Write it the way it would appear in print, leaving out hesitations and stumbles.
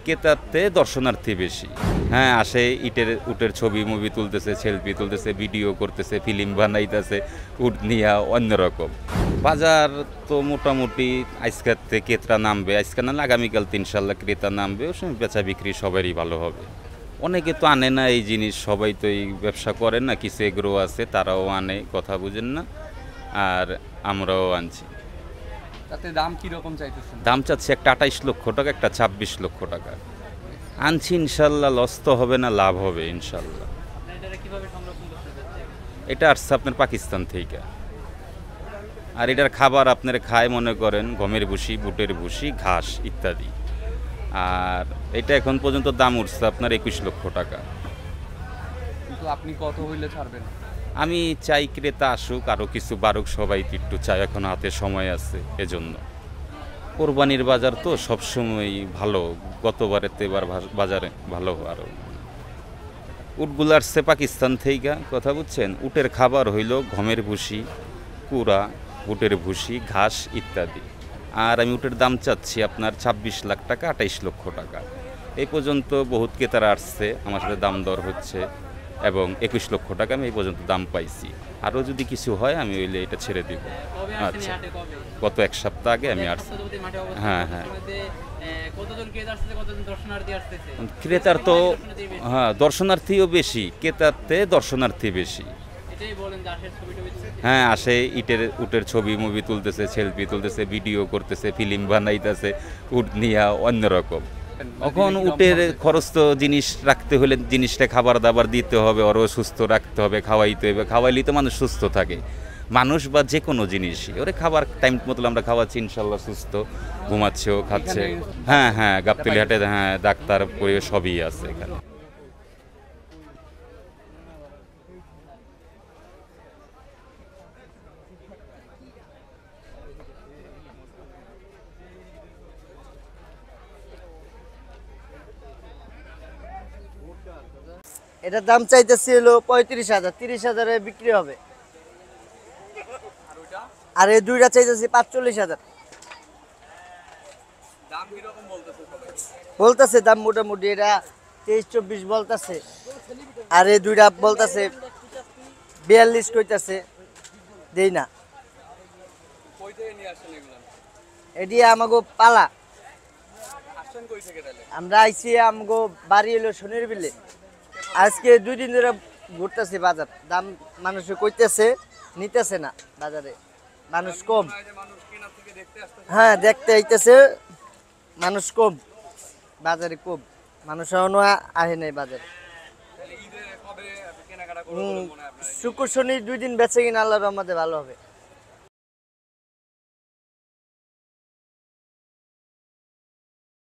ক্রেতাতে দর্শনার্থী বেশি। হ্যাঁ, আসে উটের ছবি মুভি তুলতেছে, সেলফি তুলতেছে, ভিডিও করতেছে, ফিল্ম বানাইতেছে, উট নিয়া অন্যরকম। বাজার তো মোটামুটি আজকাতে ক্রেতা নামবে, আজকে না আগামীকাল তো ইনশাল্লাহ ক্রেতা নামবে, ওই সময় বেচা বিক্রি সবারই ভালো হবে। অনেকে তো আনে না এই জিনিস, সবাই তো এই ব্যবসা করে না, কিছু এগ্রো আছে তারাও আনে, কথা বুঝেন না, আর আমরাও আনছি। তাতে দাম কিরকম চাইতেছেন? দাম চাচ্ছে একটা 28 লক্ষ টাকা, একটা 26 লক্ষ টাকা। আনছি ইনশাল্লাহ, লস তো হবে না, লাভ হবে ইনশাল্লাহ। এটা আসছে আপনার পাকিস্তান থেকে। আর এটার খাবার আপনার খায় মনে করেন গমের ভুসি, বুটের ভুসি, ঘাস ইত্যাদি। আর এটা এখন পর্যন্ত দাম উঠছে আপনার 21 লক্ষ টাকা। কিন্তু আপনি কত হইলে ছাড়বেন? আমি চাই ক্রেতা আসুক, আরও কিছু বাড়ুক, সবাই একটু চাই, এখন হাতে সময় আছে এজন্য। কোরবানির বাজার তো সবসময়ই ভালো, গতবারেতে এবার বাজারে ভালো আরও। উটগুলো আসছে পাকিস্তান থেকে, কথা বুঝছেন। উটের খাবার হইল গমের ভুসি, কুড়া, বুটের ভুসি, ঘাস ইত্যাদি। আর আমি উটের দাম চাচ্ছি আপনার 26 লাখ টাকা, 28 লক্ষ টাকা। এই পর্যন্ত বহুত ক্রেতারা আসছে, আমার সাথে দাম দর হচ্ছে, এবং 21 লক্ষ টাকা আমি এই পর্যন্ত দাম পাইছি। আরও যদি কিছু হয় আমি হইলে এটা ছেড়ে দিব। আচ্ছা, গত এক সপ্তাহ আগে আমি আসছি। হ্যাঁ হ্যাঁ, ক্রেতার তো হ্যাঁ দর্শনার্থীও বেশি, ক্রেতাতে দর্শনার্থী বেশি। হ্যাঁ, আসে উটের ছবি মুভি তুলতেছে, সেলফি তুলতেছে, ভিডিও করতেছে, ফিল্ম বানাইতেছে, উট নিয়া অন্যরকম। এখন উটের খরচ তো জিনিস রাখতে হলে জিনিসটা খাবার দাবার দিতে হবে, ওরও সুস্থ রাখতে হবে, খাওয়াইতে হবে, খাওয়াইলেই তো মানুষ সুস্থ থাকে। মানুষ বা যে কোনো জিনিসই ওরে খাবার টাইম মতো আমরা খাওয়াচ্ছি, ইনশাল্লাহ সুস্থ, ঘুমাচ্ছেও, খাচ্ছে। হ্যাঁ হ্যাঁ, গাবতলী হাটে হ্যাঁ ডাক্তার পরে সবই আছে এখানে। এটার দাম চাইতেছি হলো 35,000, 30,000-এ বিক্রি হবে। আর এই দুইটা চাইতেছি 45,000। বলতেছে দাম মোটামুটি, এটা 23-24 বলতেছে, আর এই দুইটা বলতেছে 42 কইতাছে, দেই না। এটি আমাগো পালা, আমরা আইছি, আমগো বাড়ি হলো শনির বিলে। আজকে 2 দিন ধরে ঘুরতেছে বাজার, দাম মানুষ কইতেছে, নিতেছে না বাজারে, মানুষ কম। হ্যাঁ, দেখতে আইতেছে, মানুষ কম, বাজারে কম মানুষ এখনো আহে নাই বাজারে। শুক্র শনি 2 দিন বেচে কিনা আল্লাহর রহমতে ভালো হবে।